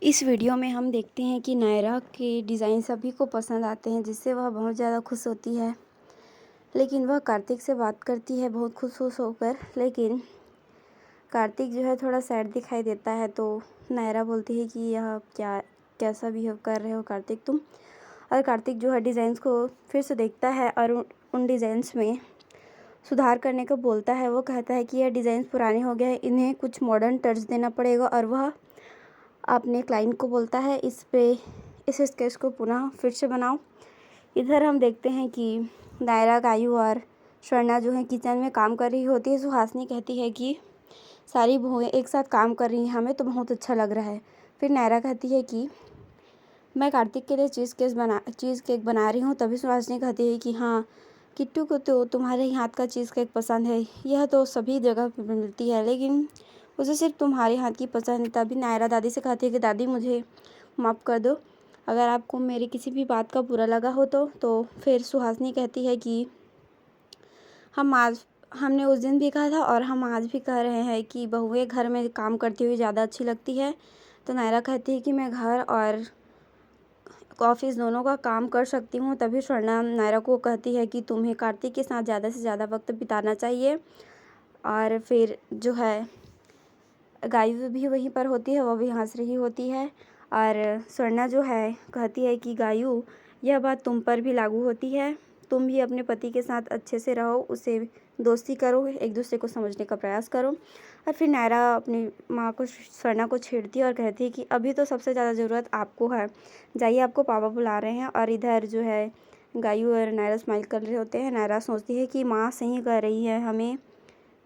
इस वीडियो में हम देखते हैं कि नायरा के डिज़ाइन सभी को पसंद आते हैं, जिससे वह बहुत ज़्यादा खुश होती है। लेकिन वह कार्तिक से बात करती है बहुत खुश होकर, लेकिन कार्तिक जो है थोड़ा सैड दिखाई देता है। तो नायरा बोलती है कि यह कैसा बिहेव कर रहे हो कार्तिक तुम। और कार्तिक जो है डिज़ाइंस को फिर से देखता है और उन डिज़ाइंस में सुधार करने को बोलता है। वो कहता है कि यह डिज़ाइंस पुराने हो गए हैं, इन्हें कुछ मॉडर्न टच देना पड़ेगा। और वह अपने क्लाइंट को बोलता है इस स्केच को पुनः फिर से बनाओ। इधर हम देखते हैं कि नायरा, गायू और स्वर्णा जो है किचन में काम कर रही होती है। सुहासिनी कहती है कि सारी बहुएं एक साथ काम कर रही हैं, हमें तो बहुत अच्छा लग रहा है। फिर नायरा कहती है कि मैं कार्तिक के लिए चीज़ केक बना रही हूँ। तभी सुहासिनी कहती है कि हाँ, किट्टू को तो तुम्हारे ही हाथ का चीज़ केक पसंद है, यह तो सभी जगह पे मिलती है, लेकिन उसे सिर्फ तुम्हारे हाथ की पसंद है। तभी नायरा दादी से कहती है कि दादी मुझे माफ़ कर दो, अगर आपको मेरी किसी भी बात का बुरा लगा हो तो फिर सुहासिनी कहती है कि हमने उस दिन भी कहा था और हम आज भी कह रहे हैं कि बहुएं घर में काम करती हुई ज़्यादा अच्छी लगती है। तो नायरा कहती है कि मैं घर और ऑफिस दोनों का काम कर सकती हूँ। तभी स्वर्णा नायरा को कहती है कि तुम्हें कार्तिक के साथ ज़्यादा से ज़्यादा वक्त बिताना चाहिए। और फिर जो है गायू भी वहीं पर होती है, वह भी हंस रही होती है। और स्वर्णा जो है कहती है कि गायू, यह बात तुम पर भी लागू होती है, तुम भी अपने पति के साथ अच्छे से रहो, उसे दोस्ती करो, एक दूसरे को समझने का प्रयास करो। और फिर नायरा अपनी माँ को, स्वर्णा को छेड़ती है और कहती है कि अभी तो सबसे ज़्यादा ज़रूरत आपको है, जाइए आपको पापा बुला रहे हैं। और इधर जो है गायू और नायरा स्माइल कर रहे होते हैं। नायरा सोचती है कि माँ सही कह रही है,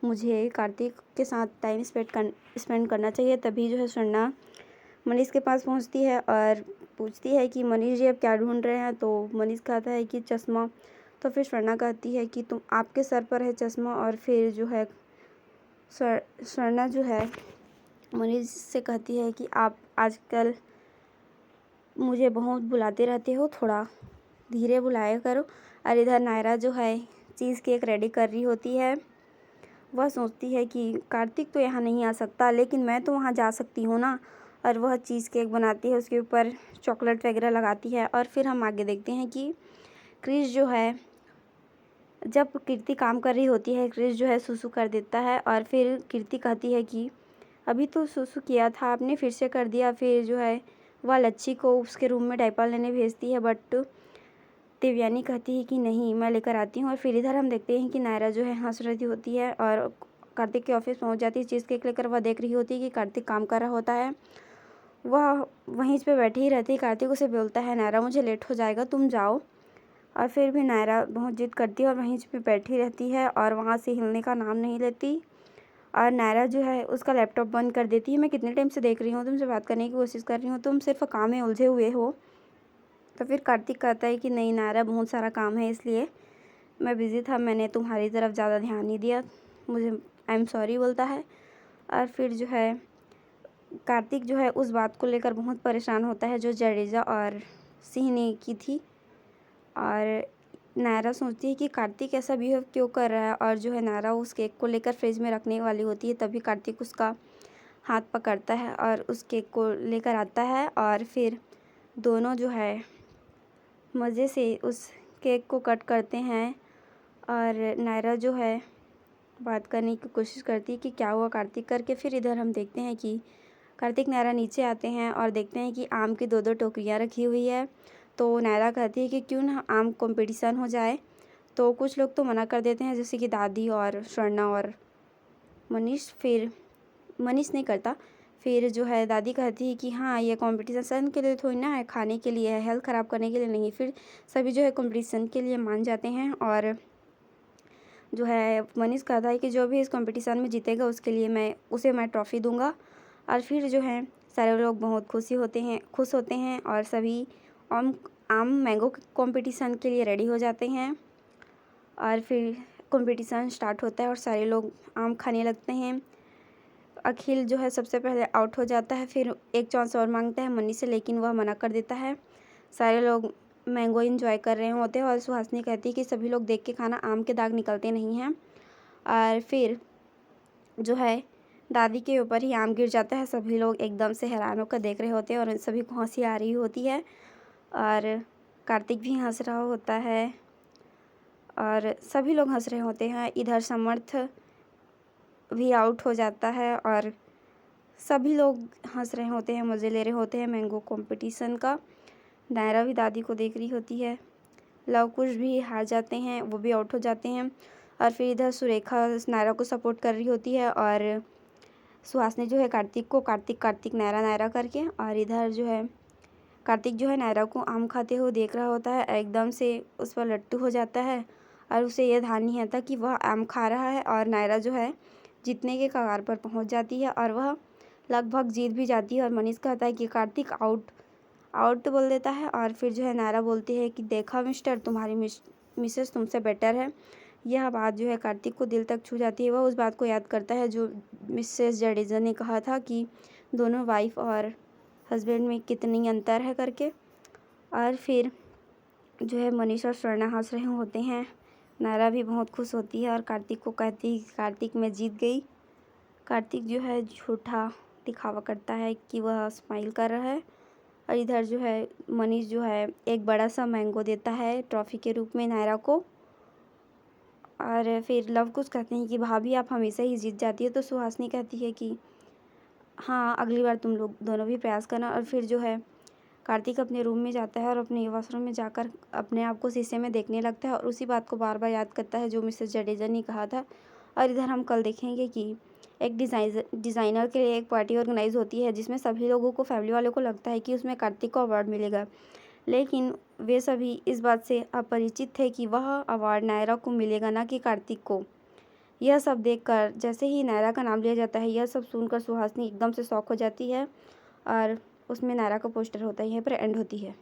मुझे कार्तिक के साथ टाइम स्पेंड करना चाहिए। तभी जो है स्वर्णा मनीष के पास पहुंचती है और पूछती है कि मनीष जी अब क्या ढूंढ रहे हैं। तो मनीष कहता है कि चश्मा। तो फिर स्वर्णा कहती है कि तुम आपके सर पर है चश्मा। और फिर जो है स्वर्णा जो है मनीष से कहती है कि आप आजकल मुझे बहुत बुलाते रहते हो, थोड़ा धीरे बुलाया करो। और इधर नायरा जो है चीज़ केक रेडी कर रही होती है। वह सोचती है कि कार्तिक तो यहाँ नहीं आ सकता, लेकिन मैं तो वहाँ जा सकती हूँ ना। और वह चीज़ केक बनाती है, उसके ऊपर चॉकलेट वगैरह लगाती है। और फिर हम आगे देखते हैं कि क्रिश जो है, जब कीर्ति काम कर रही होती है, क्रिश जो है सुसु कर देता है। और फिर कीर्ति कहती है कि अभी तो सुसु किया था आपने, फिर से कर दिया। फिर जो है वह लच्छी को उसके रूम में डायपर लेने भेजती है, बट देवयानी कहती है कि नहीं, मैं लेकर आती हूँ। और फिर इधर हम देखते हैं कि नायरा जो है हंस रही होती है और कार्तिक के ऑफिस पहुँच जाती है चीज़ केक लेकर। वह देख रही होती है कि कार्तिक काम कर रहा होता है, वह वहीं पे बैठी ही रहती है। कार्तिक उसे बोलता है, नायरा मुझे लेट हो जाएगा, तुम जाओ। और फिर भी नायरा बहुत जिद करती है और वहीं पे बैठी रहती है और वहाँ से हिलने का नाम नहीं लेती। और नायरा जो है उसका लैपटॉप बंद कर देती है। मैं कितने टाइम से देख रही हूँ, तुमसे बात करने की कोशिश कर रही हूँ, तुम सिर्फ काम में उलझे हुए हो। तो फिर कार्तिक कहता है कि नहीं नायरा, बहुत सारा काम है, इसलिए मैं बिज़ी था, मैंने तुम्हारी तरफ ज़्यादा ध्यान नहीं दिया, मुझे आई एम सॉरी बोलता है। और फिर जो है कार्तिक जो है उस बात को लेकर बहुत परेशान होता है जो जडेजा और सिंह ने की थी। और नायरा सोचती है कि कार्तिक ऐसा बिहेव क्यों कर रहा है। और जो है नायरा उस केक को लेकर फ्रिज में रखने वाली होती है, तभी कार्तिक उसका हाथ पकड़ता है और उस केक को लेकर आता है। और फिर दोनों जो है मज़े से उस केक को कट करते हैं। और नायरा जो है बात करने की कोशिश करती है कि क्या हुआ कार्तिक करके। फिर इधर हम देखते हैं कि कार्तिक नायरा नीचे आते हैं और देखते हैं कि आम की दो टोकरियाँ रखी हुई है। तो नायरा कहती है कि क्यों ना आम कंपटीशन हो जाए। तो कुछ लोग तो मना कर देते हैं, जैसे कि दादी और स्वर्णा और मनीष। फिर मनीष नहीं करता। फिर जो है दादी कहती है कि हाँ, ये कंपटीशन के लिए थोड़ी ना है, खाने के लिए है, हेल्थ ख़राब करने के लिए नहीं। फिर सभी जो है कंपटीशन के लिए मान जाते हैं। और जो है मनीष कहता है कि जो भी इस कंपटीशन में जीतेगा उसके लिए मैं ट्रॉफ़ी दूंगा। और फिर जो है सारे लोग बहुत खुश होते हैं और सभी आम आम मैंगो कंपटीशन के लिए रेडी हो जाते हैं। और फिर कंपटीशन स्टार्ट होता है और सारे लोग आम खाने लगते हैं। अखिल जो है सबसे पहले आउट हो जाता है, फिर एक चांस और मांगता है मनीष से, लेकिन वह मना कर देता है। सारे लोग मैंगो एंजॉय कर रहे होते हैं और सुहासिनी कहती है कि सभी लोग देख के खाना, आम के दाग निकलते नहीं हैं। और फिर जो है दादी के ऊपर ही आम गिर जाता है। सभी लोग एकदम से हैरान होकर देख रहे होते हैं और उन सभी को हंसी आ रही होती है और कार्तिक भी हंस रहा होता है और सभी लोग हंस रहे होते हैं। इधर समर्थ भी आउट हो जाता है और सभी लोग हंस रहे होते हैं, मज़े ले रहे होते हैं मैंगो कंपटीशन का। नायरा भी दादी को देख रही होती है। लव कुश भी हार जाते हैं, वो भी आउट हो जाते हैं। और फिर इधर सुरेखा नायरा को सपोर्ट कर रही होती है और सुहासिनी जो है कार्तिक को कार्तिक कार्तिक नायरा नायरा करके। और इधर जो है कार्तिक जो है नायरा को आम खाते हुए देख रहा होता है, एकदम से उस पर लट्टू हो जाता है और उसे यह ध्यान नहीं आता कि वह आम खा रहा है। और नायरा जो है जीतने के कगार पर पहुंच जाती है और वह लगभग जीत भी जाती है। और मनीष कहता है कि कार्तिक आउट आउट बोल देता है। और फिर जो है नायरा बोलती है कि देखा मिस्टर, तुम्हारी मिसेस तुमसे बेटर है। यह बात जो है कार्तिक को दिल तक छू जाती है। वह उस बात को याद करता है जो मिसेस जडेजा ने कहा था कि दोनों वाइफ और हस्बैंड में कितनी अंतर है करके। और फिर जो है मनीष और स्वर्णा हंस रहे होते हैं। नायरा भी बहुत खुश होती है और कार्तिक को कहती है कि कार्तिक मैं जीत गई। कार्तिक जो है झूठा दिखावा करता है कि वह स्माइल कर रहा है। और इधर जो है मनीष जो है एक बड़ा सा मैंगो देता है ट्रॉफी के रूप में नायरा को। और फिर लव कुश कहते हैं कि भाभी आप हमेशा ही जीत जाती है। तो सुहासिनी कहती है कि हाँ, अगली बार तुम लोग दोनों भी प्रयास करना। और फिर जो है कार्तिक अपने रूम में जाता है और अपने वॉशरूम में जाकर अपने आप को शीशे में देखने लगता है और उसी बात को बार बार याद करता है जो मिसेस जडेजा ने कहा था। और इधर हम कल देखेंगे कि एक डिज़ाइनर के लिए एक पार्टी ऑर्गेनाइज होती है जिसमें सभी लोगों को, फैमिली वालों को लगता है कि उसमें कार्तिक को अवार्ड मिलेगा, लेकिन वे सभी इस बात से अपरिचित थे कि वह अवार्ड नायरा को मिलेगा, ना कि कार्तिक को। यह सब देखकर जैसे ही नायरा का नाम लिया जाता है, यह सब सुनकर सुहासिनी एकदम से शॉक हो जाती है और उसमें नायरा का पोस्टर होता है। यहीं पर एंड होती है।